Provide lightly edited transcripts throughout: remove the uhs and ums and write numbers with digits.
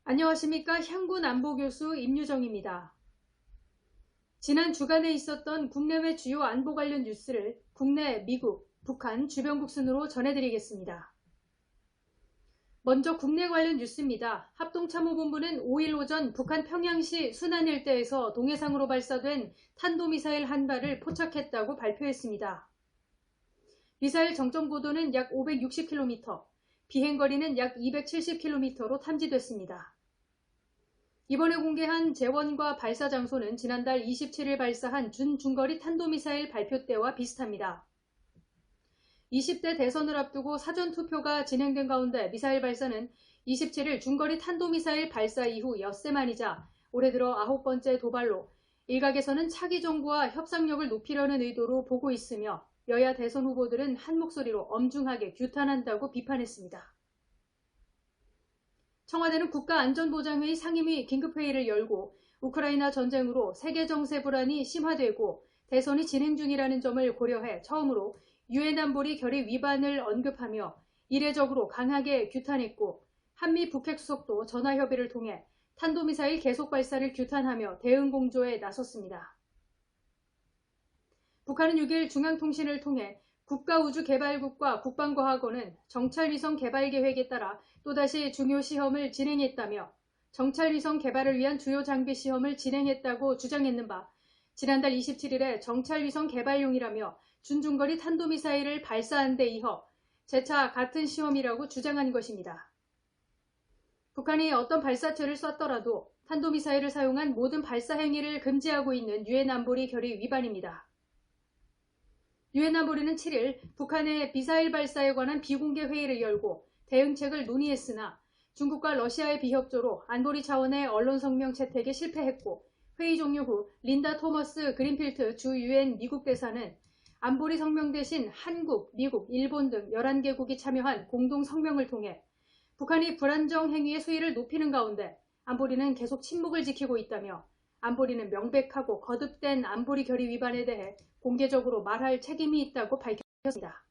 안녕하십니까. 향군 안보교수 임유정입니다. 지난 주간에 있었던 국내외 주요 안보 관련 뉴스를 국내, 미국, 북한 주변국 순으로 전해드리겠습니다. 먼저 국내 관련 뉴스입니다. 합동참모본부는 5일 오전 북한 평양시 순안 일대에서 동해상으로 발사된 탄도미사일 한 발을 포착했다고 발표했습니다. 미사일 정점고도는 약 560km, 비행거리는 약 270km로 탐지됐습니다. 이번에 공개한 재원과 발사 장소는 지난달 27일 발사한 준중거리 탄도미사일 발표 때와 비슷합니다. 20대 대선을 앞두고 사전투표가 진행된 가운데 미사일 발사는 27일 중거리 탄도미사일 발사 이후 엿새 만이자 올해 들어 9번째 도발로 일각에서는 차기 정부와 협상력을 높이려는 의도로 보고 있으며 여야 대선 후보들은 한 목소리로 엄중하게 규탄한다고 비판했습니다. 청와대는 국가안전보장회의 상임위 긴급회의를 열고 우크라이나 전쟁으로 세계 정세 불안이 심화되고 대선이 진행 중이라는 점을 고려해 처음으로 유엔 안보리 결의 위반을 언급하며 이례적으로 강하게 규탄했고 한미 북핵수석도 전화협의를 통해 탄도미사일 계속 발사를 규탄하며 대응 공조에 나섰습니다. 북한은 6일 중앙통신을 통해 국가우주개발국과 국방과학원은 정찰위성 개발 계획에 따라 또다시 중요 시험을 진행했다며 정찰위성 개발을 위한 주요 장비 시험을 진행했다고 주장했는 바 지난달 27일에 정찰위성 개발용이라며 준중거리 탄도미사일을 발사한 데 이어 재차 같은 시험이라고 주장한 것입니다. 북한이 어떤 발사체를 쐈더라도 탄도미사일을 사용한 모든 발사 행위를 금지하고 있는 유엔 안보리 결의 위반입니다. 유엔 안보리는 7일 북한의 미사일 발사에 관한 비공개 회의를 열고 대응책을 논의했으나 중국과 러시아의 비협조로 안보리 차원의 언론 성명 채택에 실패했고 회의 종료 후 린다 토머스 그린필트 주 유엔 미국 대사는 안보리 성명 대신 한국, 미국, 일본 등 11개국이 참여한 공동 성명을 통해 북한이 불안정 행위의 수위를 높이는 가운데 안보리는 계속 침묵을 지키고 있다며 안보리는 명백하고 거듭된 안보리 결의 위반에 대해 공개적으로 말할 책임이 있다고 밝혔습니다.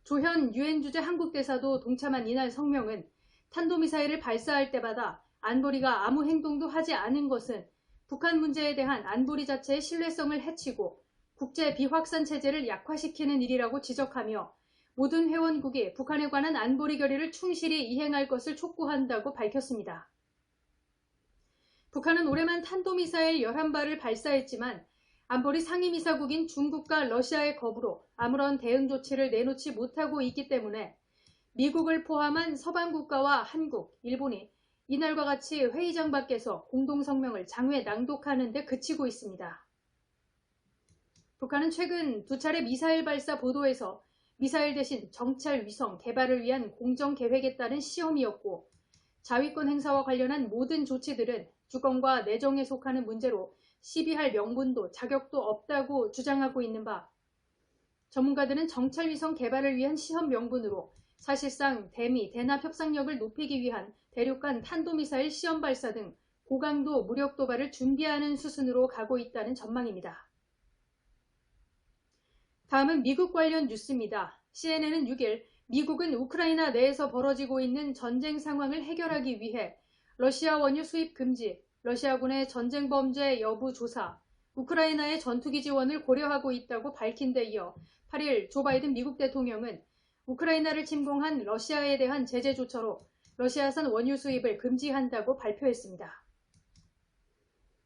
조현 유엔 주재 한국 대사도 동참한 이날 성명은 탄도미사일을 발사할 때마다 안보리가 아무 행동도 하지 않은 것은 북한 문제에 대한 안보리 자체의 신뢰성을 해치고 국제 비확산 체제를 약화시키는 일이라고 지적하며 모든 회원국이 북한에 관한 안보리 결의를 충실히 이행할 것을 촉구한다고 밝혔습니다. 북한은 올해만 탄도미사일 11발을 발사했지만 안보리 상임이사국인 중국과 러시아의 겁으로 아무런 대응 조치를 내놓지 못하고 있기 때문에 미국을 포함한 서방 국가와 한국, 일본이 이날과 같이 회의장 밖에서 공동성명을 장외 낭독하는 데 그치고 있습니다. 북한은 최근 두 차례 미사일 발사 보도에서 미사일 대신 정찰 위성 개발을 위한 공정 계획에 따른 시험이었고 자위권 행사와 관련한 모든 조치들은 주권과 내정에 속하는 문제로 시비할 명분도 자격도 없다고 주장하고 있는 바 전문가들은 정찰위성 개발을 위한 시험 명분으로 사실상 대미, 대납 협상력을 높이기 위한 대륙간 탄도미사일 시험 발사 등 고강도 무력 도발을 준비하는 수순으로 가고 있다는 전망입니다. 다음은 미국 관련 뉴스입니다. CNN은 6일 미국은 우크라이나 내에서 벌어지고 있는 전쟁 상황을 해결하기 위해 러시아 원유 수입 금지, 러시아군의 전쟁 범죄 여부 조사, 우크라이나의 전투기 지원을 고려하고 있다고 밝힌 데 이어 8일 조 바이든 미국 대통령은 우크라이나를 침공한 러시아에 대한 제재 조처로 러시아산 원유 수입을 금지한다고 발표했습니다.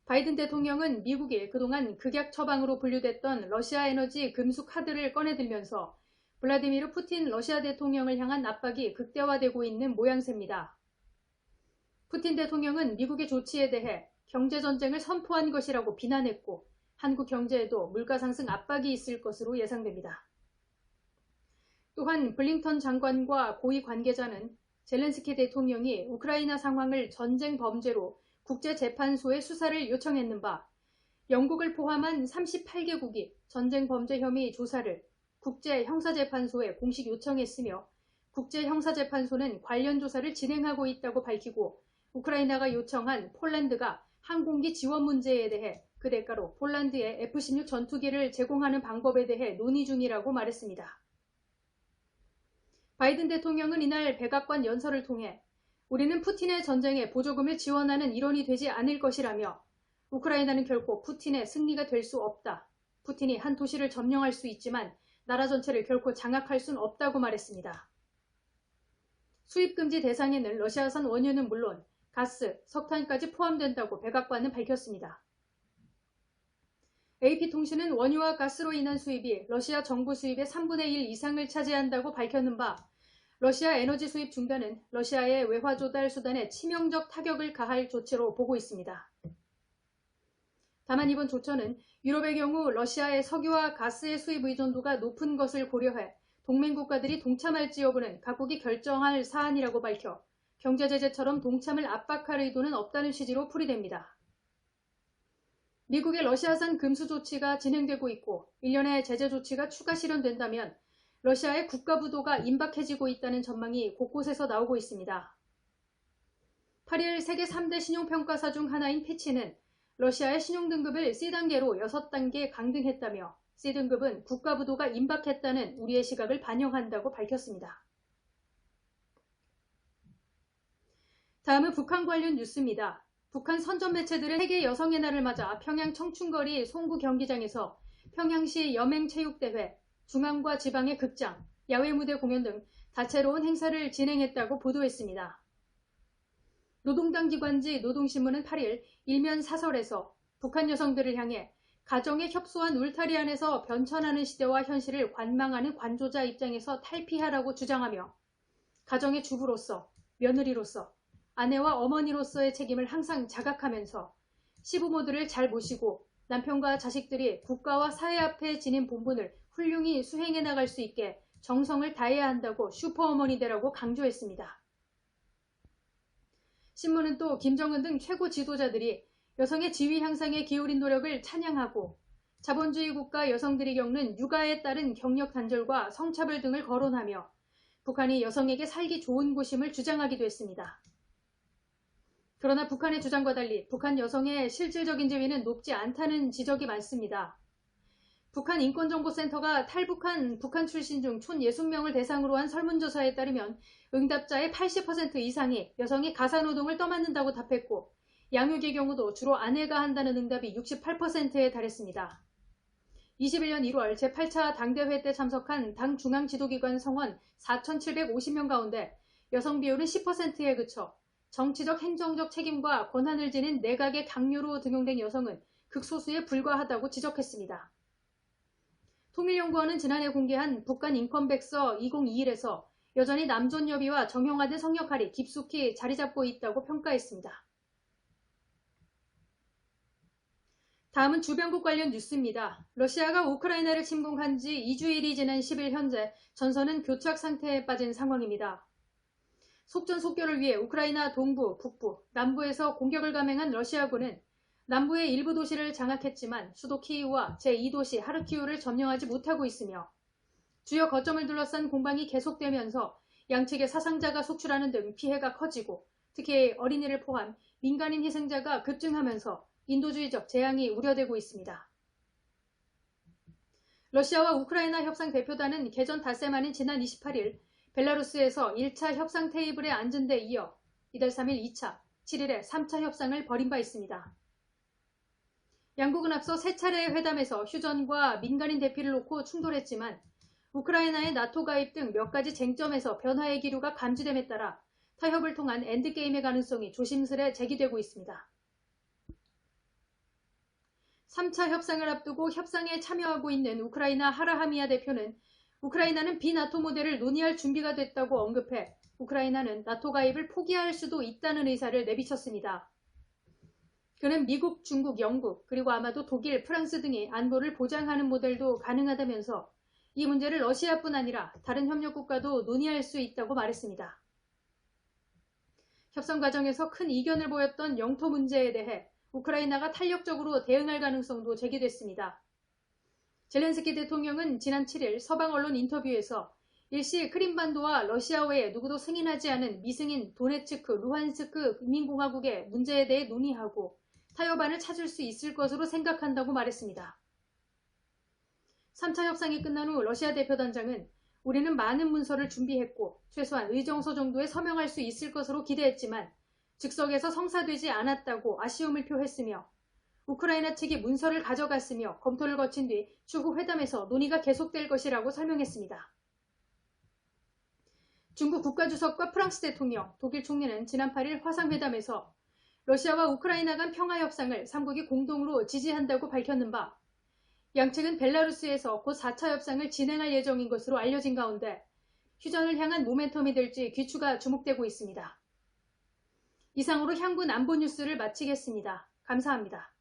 바이든 대통령은 미국이 그동안 극약 처방으로 분류됐던 러시아 에너지 금수 카드를 꺼내들면서 블라디미르 푸틴 러시아 대통령을 향한 압박이 극대화되고 있는 모양새입니다. 푸틴 대통령은 미국의 조치에 대해 경제전쟁을 선포한 것이라고 비난했고 한국 경제에도 물가 상승 압박이 있을 것으로 예상됩니다. 또한 블링턴 장관과 고위 관계자는 젤렌스키 대통령이 우크라이나 상황을 전쟁 범죄로 국제재판소에 수사를 요청했는 바 영국을 포함한 38개국이 전쟁 범죄 혐의 조사를 국제형사재판소에 공식 요청했으며 국제형사재판소는 관련 조사를 진행하고 있다고 밝히고 우크라이나가 요청한 폴란드가 항공기 지원 문제에 대해 그 대가로 폴란드에 F-16 전투기를 제공하는 방법에 대해 논의 중이라고 말했습니다. 바이든 대통령은 이날 백악관 연설을 통해 우리는 푸틴의 전쟁에 보조금을 지원하는 일원이 되지 않을 것이라며 우크라이나는 결코 푸틴의 승리가 될 수 없다. 푸틴이 한 도시를 점령할 수 있지만 나라 전체를 결코 장악할 수는 없다고 말했습니다. 수입금지 대상에는 러시아산 원유는 물론 가스, 석탄까지 포함된다고 백악관은 밝혔습니다. AP통신은 원유와 가스로 인한 수입이 러시아 정부 수입의 3분의 1 이상을 차지한다고 밝혔는 바 러시아 에너지 수입 중단은 러시아의 외화 조달 수단에 치명적 타격을 가할 조치로 보고 있습니다. 다만 이번 조처는 유럽의 경우 러시아의 석유와 가스의 수입 의존도가 높은 것을 고려해 동맹국가들이 동참할지 여부는 각국이 결정할 사안이라고 밝혀 경제제재처럼 동참을 압박할 의도는 없다는 취지로 풀이됩니다. 미국의 러시아산 금수 조치가 진행되고 있고 일련의 제재 조치가 추가 실현된다면 러시아의 국가부도가 임박해지고 있다는 전망이 곳곳에서 나오고 있습니다. 8일 세계 3대 신용평가사 중 하나인 피치는 러시아의 신용등급을 C단계로 6단계 강등했다며 C등급은 국가부도가 임박했다는 우리의 시각을 반영한다고 밝혔습니다. 다음은 북한 관련 뉴스입니다. 북한 선전 매체들은 세계 여성의 날을 맞아 평양 청춘거리 송구 경기장에서 평양시 여맹체육대회, 중앙과 지방의 극장, 야외 무대 공연 등 다채로운 행사를 진행했다고 보도했습니다. 노동당 기관지 노동신문은 8일 일면 사설에서 북한 여성들을 향해 가정에 협소한 울타리 안에서 변천하는 시대와 현실을 관망하는 관조자 입장에서 탈피하라고 주장하며 가정의 주부로서, 며느리로서, 아내와 어머니로서의 책임을 항상 자각하면서 시부모들을 잘 모시고 남편과 자식들이 국가와 사회 앞에 지닌 본분을 훌륭히 수행해 나갈 수 있게 정성을 다해야 한다고 슈퍼어머니 되라고 강조했습니다. 신문은 또 김정은 등 최고 지도자들이 여성의 지위 향상에 기울인 노력을 찬양하고 자본주의 국가 여성들이 겪는 육아에 따른 경력 단절과 성차별 등을 거론하며 북한이 여성에게 살기 좋은 곳임을 주장하기도 했습니다. 그러나 북한의 주장과 달리 북한 여성의 실질적인 지위는 높지 않다는 지적이 많습니다. 북한 인권정보센터가 탈북한 북한 출신 중 1,060명을 대상으로 한 설문조사에 따르면 응답자의 80% 이상이 여성이 가사노동을 떠맡는다고 답했고 양육의 경우도 주로 아내가 한다는 응답이 68%에 달했습니다. 21년 1월 제8차 당대회 때 참석한 당 중앙지도기관 성원 4,750명 가운데 여성 비율은 10%에 그쳐 정치적 행정적 책임과 권한을 지닌 내각의 강요로 등용된 여성은 극소수에 불과하다고 지적했습니다. 통일연구원은 지난해 공개한 북한 인권백서 2021에서 여전히 남존여비와 정형화된 성역할이 깊숙이 자리잡고 있다고 평가했습니다. 다음은 주변국 관련 뉴스입니다. 러시아가 우크라이나를 침공한 지 2주일이 지난 10일 현재 전선은 교착 상태에 빠진 상황입니다. 속전속결을 위해 우크라이나 동부, 북부, 남부에서 공격을 감행한 러시아군은 남부의 일부 도시를 장악했지만 수도 키이우와 제2도시 하르키우를 점령하지 못하고 있으며 주요 거점을 둘러싼 공방이 계속되면서 양측의 사상자가 속출하는 등 피해가 커지고 특히 어린이를 포함 민간인 희생자가 급증하면서 인도주의적 재앙이 우려되고 있습니다. 러시아와 우크라이나 협상 대표단은 개전 닷새 만인 지난 28일 벨라루스에서 1차 협상 테이블에 앉은 데 이어 이달 3일 2차, 7일에 3차 협상을 벌인 바 있습니다. 양국은 앞서 세 차례의 회담에서 휴전과 민간인 대피를 놓고 충돌했지만 우크라이나의 나토 가입 등 몇 가지 쟁점에서 변화의 기류가 감지됨에 따라 타협을 통한 엔드게임의 가능성이 조심스레 제기되고 있습니다. 3차 협상을 앞두고 협상에 참여하고 있는 우크라이나 하라하미아 대표는 우크라이나는 비나토 모델을 논의할 준비가 됐다고 언급해 우크라이나는 나토 가입을 포기할 수도 있다는 의사를 내비쳤습니다. 그는 미국, 중국, 영국, 그리고 아마도 독일, 프랑스 등이 안보를 보장하는 모델도 가능하다면서 이 문제를 러시아뿐 아니라 다른 협력국가도 논의할 수 있다고 말했습니다. 협상 과정에서 큰 이견을 보였던 영토 문제에 대해 우크라이나가 탄력적으로 대응할 가능성도 제기됐습니다. 젤렌스키 대통령은 지난 7일 서방 언론 인터뷰에서 일시 크림반도와 러시아 외에 누구도 승인하지 않은 미승인 도네츠크, 루한스크 인민공화국의 문제에 대해 논의하고 타협안을 찾을 수 있을 것으로 생각한다고 말했습니다. 3차 협상이 끝난 후 러시아 대표단장은 우리는 많은 문서를 준비했고 최소한 의정서 정도에 서명할 수 있을 것으로 기대했지만 즉석에서 성사되지 않았다고 아쉬움을 표했으며 우크라이나 측이 문서를 가져갔으며 검토를 거친 뒤 추후 회담에서 논의가 계속될 것이라고 설명했습니다. 중국 국가주석과 프랑스 대통령, 독일 총리는 지난 8일 화상회담에서 러시아와 우크라이나 간 평화협상을 3국이 공동으로 지지한다고 밝혔는 바 양측은 벨라루스에서 곧 4차 협상을 진행할 예정인 것으로 알려진 가운데 휴전을 향한 모멘텀이 될지 귀추가 주목되고 있습니다. 이상으로 향군 안보 뉴스를 마치겠습니다. 감사합니다.